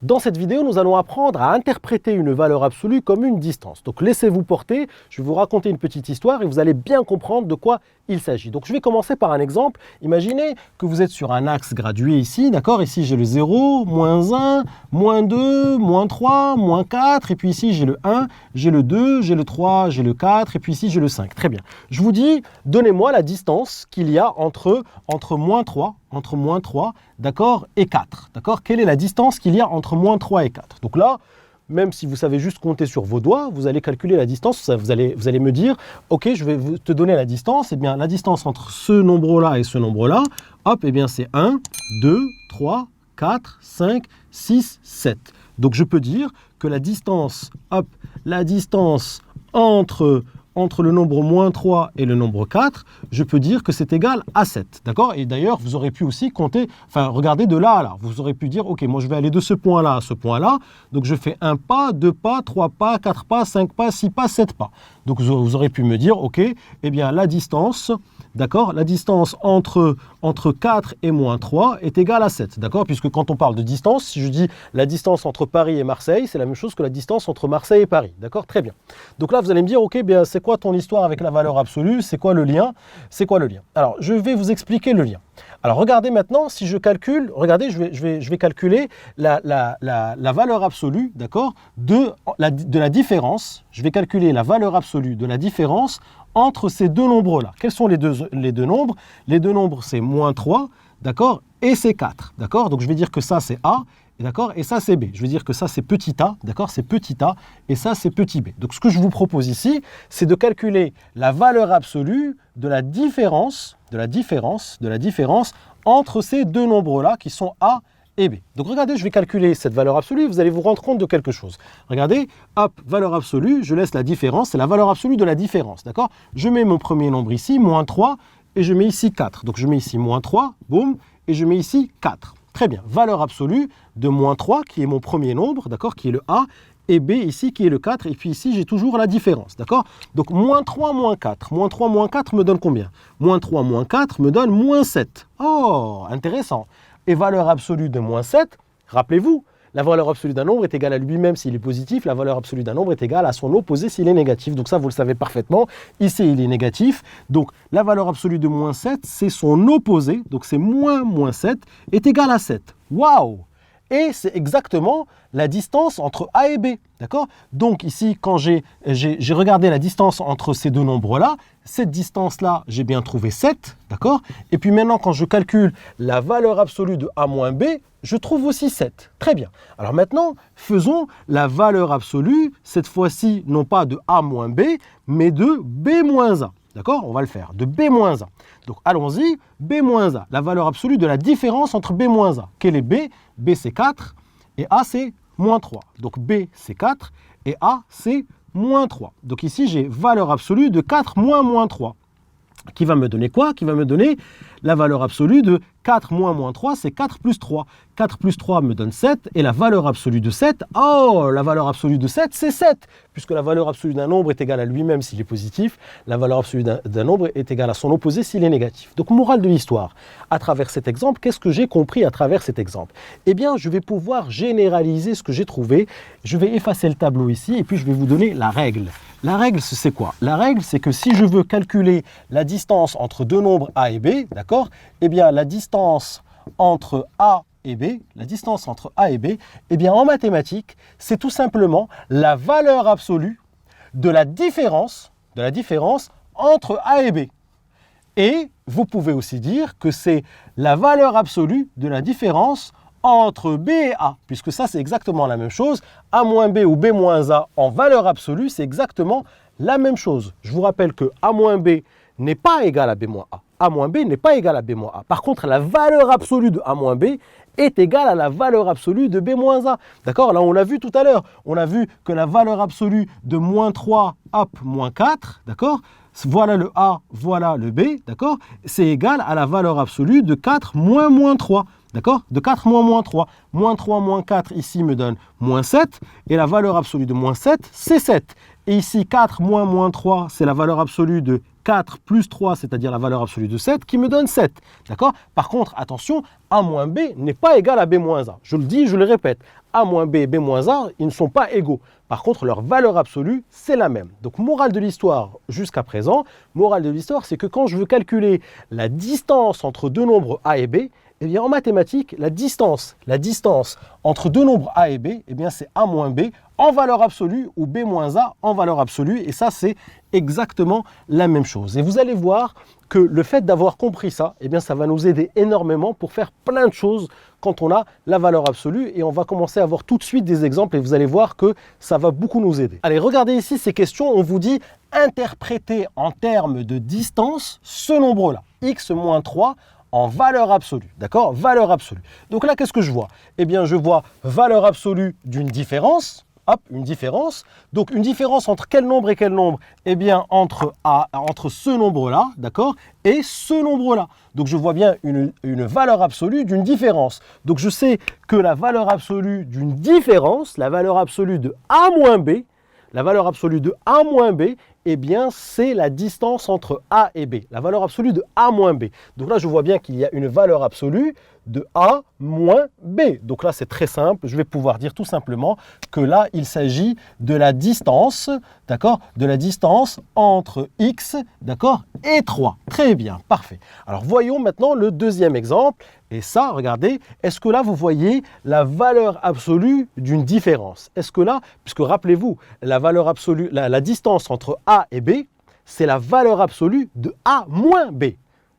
Dans cette vidéo, nous allons apprendre à interpréter une valeur absolue comme une distance. Donc laissez-vous porter, je vais vous raconter une petite histoire et vous allez bien comprendre de quoi il s'agit. Donc je vais commencer par un exemple. Imaginez que vous êtes sur un axe gradué ici, d'accord? Ici j'ai le 0, moins 1, moins 2, moins 3, moins 4, et puis ici j'ai le 1, j'ai le 2, j'ai le 3, j'ai le 4, et puis ici j'ai le 5. Très bien. Je vous dis, donnez-moi la distance qu'il y a entre moins 3, d'accord, et 4. D'accord? Quelle est la distance qu'il y a entre moins 3 et 4? Donc là, même si vous savez juste compter sur vos doigts, vous allez calculer la distance, vous allez me dire, ok, je vais te donner la distance, et bien la distance entre ce nombre-là et ce nombre-là, hop, et bien c'est 1, 2, 3, 4, 5, 6, 7. Donc je peux dire que la distance, hop, la distance entre le nombre moins 3 et le nombre 4, je peux dire que c'est égal à 7. D'accord? Et d'ailleurs, vous aurez pu aussi compter, enfin, regardez de là à là. Vous aurez pu dire, ok, moi je vais aller de ce point-là à ce point-là. Donc je fais 1 pas, 2 pas, 3 pas, 4 pas, 5 pas, 6 pas, 7 pas. Donc vous aurez pu me dire, ok, eh bien la distance, d'accord, la distance entre 4 et moins 3 est égale à 7. D'accord? Puisque quand on parle de distance, si je dis la distance entre Paris et Marseille, c'est la même chose que la distance entre Marseille et Paris. D'accord? Très bien. Donc là, vous allez me dire, ok, bien c'est quoi ton histoire avec la valeur absolue? C'est quoi le lien? C'est quoi le lien? Alors, je vais vous expliquer le lien. Alors, regardez maintenant, si je calcule, regardez, je vais calculer la valeur absolue, d'accord, de la différence. Je vais calculer la valeur absolue de la différence entre ces deux nombres-là. Quels sont les deux nombres? Les deux nombres, c'est moins 3, d'accord, et c'est 4, d'accord? Donc, je vais dire que ça, c'est A, d'accord, et ça, c'est B. Je vais dire que ça, c'est petit a, d'accord, c'est petit a, et ça, c'est petit b. Donc, ce que je vous propose ici, c'est de calculer la valeur absolue de la différence entre ces deux nombres-là qui sont A et B. Donc, regardez, je vais calculer cette valeur absolue, vous allez vous rendre compte de quelque chose. Regardez, hop, valeur absolue, je laisse la différence, c'est la valeur absolue de la différence, d'accord? Je mets mon premier nombre ici, moins 3, et je mets ici 4. Donc, je mets ici moins 3, boum, et je mets ici 4. Très bien, valeur absolue de moins 3, qui est mon premier nombre, d'accord, qui est le A, et B ici, qui est le 4, et puis ici, j'ai toujours la différence, d'accord? Donc, moins 3, moins 4. Moins 3, moins 4 me donne combien? Moins 3, moins 4 me donne moins 7. Oh, intéressant. Et valeur absolue de moins 7, rappelez-vous, la valeur absolue d'un nombre est égale à lui-même s'il est positif, la valeur absolue d'un nombre est égale à son opposé s'il est négatif. Donc ça, vous le savez parfaitement. Ici, il est négatif. Donc la valeur absolue de moins 7, c'est son opposé. Donc c'est moins 7 est égal à 7. Waouh! Et c'est exactement la distance entre A et B, d'accord? Donc ici, quand j'ai regardé la distance entre ces deux nombres-là, cette distance-là, j'ai bien trouvé 7, d'accord? Et puis maintenant, quand je calcule la valeur absolue de A moins B, je trouve aussi 7. Très bien. Alors maintenant, faisons la valeur absolue, cette fois-ci, non pas de A moins B, mais de B moins A. D'accord? On va le faire, de B moins A. Donc allons-y, B moins A, la valeur absolue de la différence entre B moins A. Quel est B? B c'est 4 et A c'est moins 3. Donc B c'est 4 et A c'est moins 3. Donc ici j'ai valeur absolue de 4 moins 3. Qui va me donner quoi? Qui va me donner la valeur absolue de 4 moins 3, c'est 4 plus 3. 4 plus 3 me donne 7, et la valeur absolue de 7, oh, la valeur absolue de 7, c'est 7, puisque la valeur absolue d'un nombre est égale à lui-même s'il est positif, la valeur absolue d'un nombre est égale à son opposé s'il est négatif. Donc, morale de l'histoire, à travers cet exemple, qu'est-ce que j'ai compris à travers cet exemple? Eh bien, je vais pouvoir généraliser ce que j'ai trouvé, je vais effacer le tableau ici, et puis je vais vous donner la règle. La règle, c'est quoi? La règle, c'est que si je veux calculer la distance entre deux nombres A et B, d'accord? Eh bien, la distance entre A et B, eh bien, en mathématiques, c'est tout simplement la valeur absolue de la différence entre A et B. Et vous pouvez aussi dire que c'est la valeur absolue de la différence entre B et A, puisque ça c'est exactement la même chose. A moins B ou B moins A en valeur absolue, c'est exactement la même chose. Je vous rappelle que A moins B n'est pas égal à B moins A. A moins B n'est pas égal à B moins A. Par contre, la valeur absolue de A moins B est égale à la valeur absolue de B moins A. D'accord? Là, on l'a vu tout à l'heure. On a vu que la valeur absolue de moins 3, hop, moins 4, d'accord? Voilà le A, voilà le B, d'accord? C'est égal à la valeur absolue de 4 moins 3. D'accord? De 4 moins 3. Moins 3 moins 4 ici me donne moins 7. Et la valeur absolue de moins 7, c'est 7. Et ici, 4 moins 3, c'est la valeur absolue de 4 plus 3, c'est-à-dire la valeur absolue de 7, qui me donne 7. D'accord? Par contre, attention, A moins B n'est pas égal à B moins A. Je le dis, je le répète. A moins B et B moins A, ils ne sont pas égaux. Par contre, leur valeur absolue, c'est la même. Donc, morale de l'histoire jusqu'à présent, morale de l'histoire, c'est que quand je veux calculer la distance entre deux nombres A et B, eh bien, en mathématiques, la distance entre deux nombres A et B, eh bien, c'est A moins B en valeur absolue ou B moins A en valeur absolue. Et ça, c'est exactement la même chose. Et vous allez voir que le fait d'avoir compris ça, eh bien, ça va nous aider énormément pour faire plein de choses quand on a la valeur absolue. Et on va commencer à voir tout de suite des exemples et vous allez voir que ça va beaucoup nous aider. Allez, regardez ici ces questions. On vous dit interpréter en termes de distance ce nombre-là, x moins 3, en valeur absolue, d'accord? Valeur absolue. Donc là, qu'est-ce que je vois? Eh bien, je vois valeur absolue d'une différence. Hop, une différence. Donc, une différence entre quel nombre et quel nombre? Eh bien, entre ce nombre-là, d'accord, et ce nombre-là. Donc, je vois bien une valeur absolue d'une différence. Donc, je sais que la valeur absolue d'une différence, la valeur absolue de A moins B, la valeur absolue de A moins B, eh bien, c'est la distance entre A et B, la valeur absolue de A moins B. Donc là, je vois bien qu'il y a une valeur absolue de A moins B. Donc là, c'est très simple. Je vais pouvoir dire tout simplement que là, il s'agit de la distance, d'accord, de la distance entre X, d'accord, et 3. Très bien, parfait. Alors, voyons maintenant le deuxième exemple. Et ça, regardez, est-ce que là, vous voyez la valeur absolue d'une différence? Est-ce que là, puisque rappelez-vous, la valeur absolue, la distance entre A et B, c'est la valeur absolue de A moins B.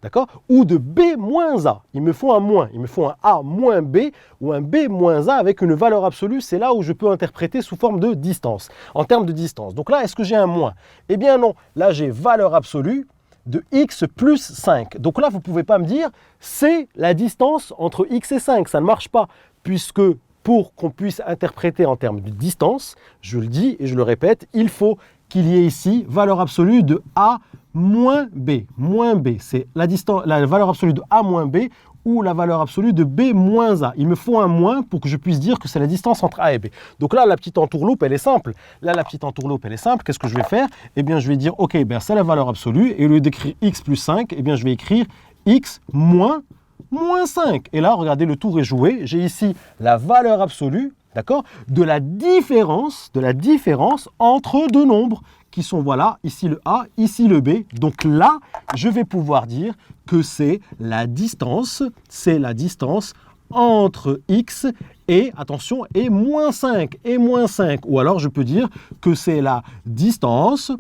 D'accord? Ou de B moins A. Il me faut un moins. Il me faut un A moins B ou un B moins A avec une valeur absolue. C'est là où je peux interpréter sous forme de distance, en termes de distance. Donc là, est-ce que j'ai un moins? Eh bien non. Là, j'ai valeur absolue de x plus 5. Donc là, vous ne pouvez pas me dire c'est la distance entre x et 5. Ça ne marche pas, puisque pour qu'on puisse interpréter en termes de distance, je le dis et je le répète, il faut qu'il y ait ici valeur absolue de A moins B. Moins B, c'est la valeur absolue de A moins B ou la valeur absolue de B moins A. Il me faut un moins pour que je puisse dire que c'est la distance entre A et B. Donc là, la petite entourloupe, elle est simple. Là, la petite entourloupe, elle est simple. Qu'est-ce que je vais faire? Eh bien, je vais dire, OK, ben, c'est la valeur absolue. Et au lieu d'écrire x plus 5, eh bien, je vais écrire x moins 5. Et là, regardez, le tour est joué. J'ai ici la valeur absolue, d'accord, de la différence entre deux nombres qui sont, voilà, ici le A, ici le B. Donc là, je vais pouvoir dire que c'est la distance entre x et, attention, et moins 5, Ou alors, je peux dire que c'est la distance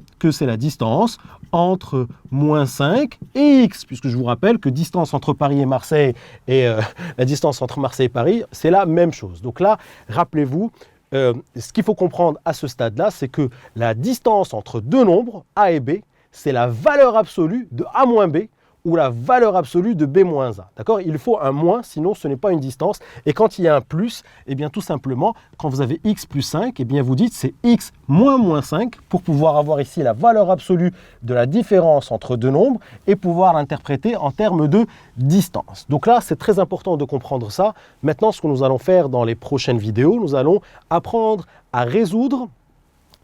entre moins 5 et x, puisque je vous rappelle que distance entre Paris et Marseille et la distance entre Marseille et Paris, c'est la même chose. Donc là, rappelez-vous, ce qu'il faut comprendre à ce stade-là, c'est que la distance entre deux nombres, A et B, c'est la valeur absolue de A moins B ou la valeur absolue de B moins A. D'accord? Il faut un moins, sinon ce n'est pas une distance. Et quand il y a un plus, eh bien tout simplement, quand vous avez x plus 5, eh bien vous dites c'est x moins 5 pour pouvoir avoir ici la valeur absolue de la différence entre deux nombres et pouvoir l'interpréter en termes de distance. Donc là, c'est très important de comprendre ça. Maintenant, ce que nous allons faire dans les prochaines vidéos, nous allons apprendre à résoudre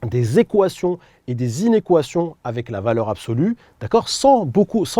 des équations et des inéquations avec la valeur absolue, d'accord, sans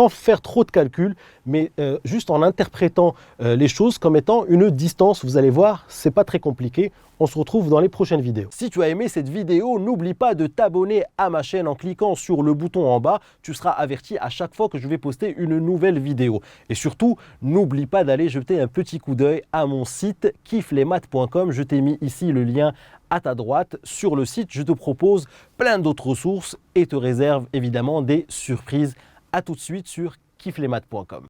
faire trop de calculs, mais juste en interprétant les choses comme étant une distance. Vous allez voir, c'est pas très compliqué. On se retrouve dans les prochaines vidéos. Si tu as aimé cette vidéo, n'oublie pas de t'abonner à ma chaîne en cliquant sur le bouton en bas. Tu seras averti à chaque fois que je vais poster une nouvelle vidéo. Et surtout, n'oublie pas d'aller jeter un petit coup d'œil à mon site kifflesmaths.com. Je t'ai mis ici le lien à ta droite. Sur le site, je te propose plein d'autres ressources et te réserve évidemment des surprises. À tout de suite sur kifflesmaths.com.